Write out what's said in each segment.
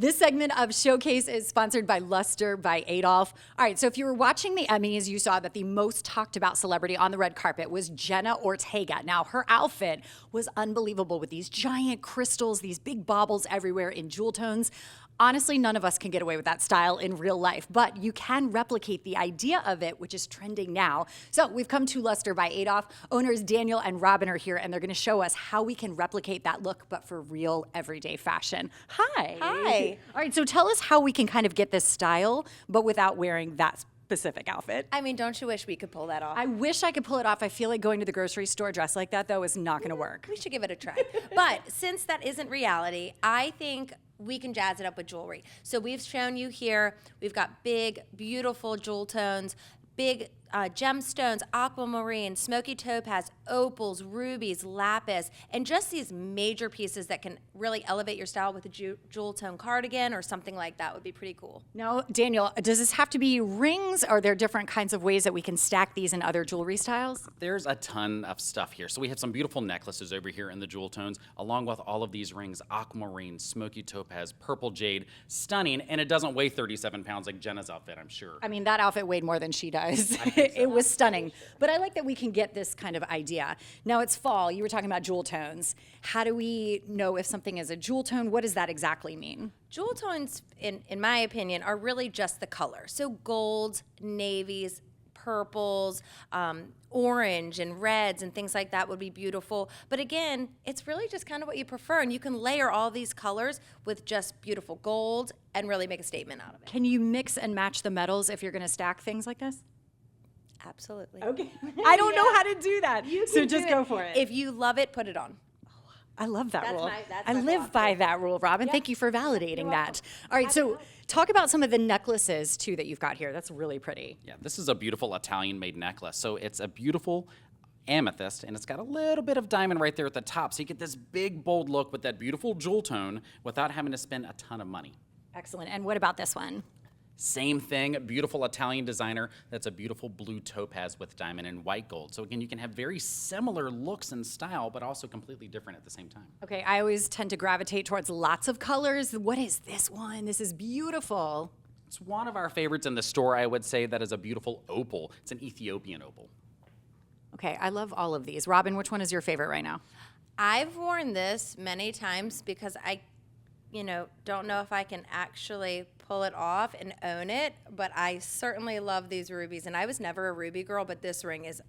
This segment of Showcase is sponsored by Lustre by Adolf. All right, so if you were watching the Emmys, you saw that the most talked about celebrity on the red carpet was Jenna Ortega. Now, her outfit was unbelievable with these giant crystals, these big baubles everywhere in jewel tones. Honestly, none of us can get away with that style in real life, but you can replicate the idea of it, which is trending now. So we've come to Lustre by Adolf. Owners Daniel and Robin are here, and they're going to show us how we can replicate that look, but for real everyday fashion. Hi. Hi. All right, so tell us how we can kind of get this style, but without wearing that specific outfit. I mean, don't you wish we could pull that off? I wish I could pull it off. I feel like going to the grocery store dressed like that, though, is not going to work. We should give it a try. But since that isn't reality, I think we can jazz it up with jewelry. So we've shown you here, we've got big, beautiful jewel tones, big gemstones, aquamarine, smoky topaz, opals, rubies, lapis, and just these major pieces that can really elevate your style with a jewel tone cardigan or something like that would be pretty cool. Now, Daniel, does this have to be rings? Are there different kinds of ways that we can stack these in other jewelry styles? There's a ton of stuff here. So we have some beautiful necklaces over here in the jewel tones, along with all of these rings, aquamarine, smoky topaz, purple jade, stunning, and it doesn't weigh 37 pounds like Jenna's outfit, I'm sure. I mean, that outfit weighed more than she does. It was stunning. But I like that we can get this kind of idea. Now, it's fall. You were talking about jewel tones. How do we know if something is a jewel tone? What does that exactly mean? Jewel tones, in my opinion, are really just the color. So golds, navies, purples, orange and reds and things like that would be beautiful. But again, it's really just kind of what you prefer. And you can layer all these colors with just beautiful gold and really make a statement out of it. Can you mix and match the metals if you're going to stack things like this? Absolutely. Okay. I don't know how to do that. So just go for it. If you love it, put it on. I love that rule. that's I my live by philosophy. that rule, Robin. Yeah. Thank you for validating You're that. welcome. All right, so talk about some of the necklaces, too, that you've got here. That's really pretty. Yeah, this is a beautiful Italian-made necklace. So it's a beautiful amethyst, and it's got a little bit of diamond right there at the top. So you get this big, bold look with that beautiful jewel tone without having to spend a ton of money. Excellent. And what about this one? Same thing, beautiful Italian designer. That's a beautiful blue topaz with diamond and white gold. So again, you can have very similar looks and style, but also completely different at the same time. Okay, I always tend to gravitate towards lots of colors. What is this one? This is beautiful. It's one of our favorites in the store, I would say. That is a beautiful opal. It's an Ethiopian opal. Okay, I love all of these. Robin, which one is your favorite right now? I've worn this many times because I don't know if I can actually pull it off and own it, but I certainly love these rubies. And I was never a ruby girl, but this ring is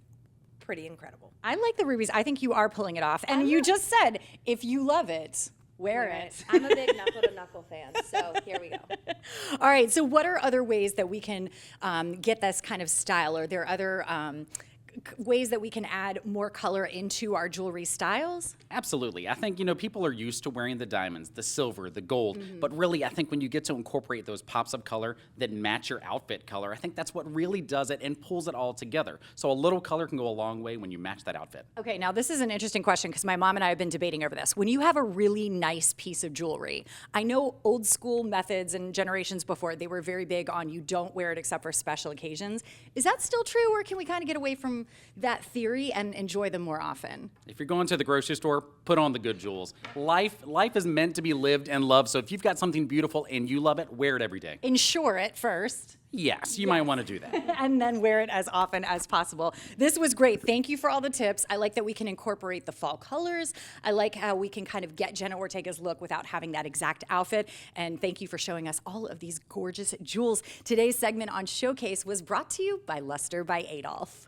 pretty incredible. I like the rubies. I think you are pulling it off. And you just said, if you love it, wear it. I'm a big knuckle-to-knuckle fan, so here we go. All right, so what are other ways that we can get this kind of style? Are there other ways that we can add more color into our jewelry styles? Absolutely. I think, people are used to wearing the diamonds, the silver, the gold, but really I think when you get to incorporate those pops of color that match your outfit color, I think that's what really does it and pulls it all together. So a little color can go a long way when you match that outfit. Okay, now this is an interesting question because my mom and I have been debating over this. When you have a really nice piece of jewelry, I know old school methods and generations before, they were very big on you don't wear it except for special occasions. Is that still true, or can we kind of get away from that theory and enjoy them more often? If you're going to the grocery store, put on the good jewels. Life is meant to be lived and loved, so if you've got something beautiful and you love it, wear it every day. Ensure it first. Yes, you might want to do that. And then wear it as often as possible. This was great. Thank you for all the tips. I like that we can incorporate the fall colors. I like how we can kind of get Jenna Ortega's look without having that exact outfit. And thank you for showing us all of these gorgeous jewels. Today's segment on Showcase was brought to you by Lustre by Adolf.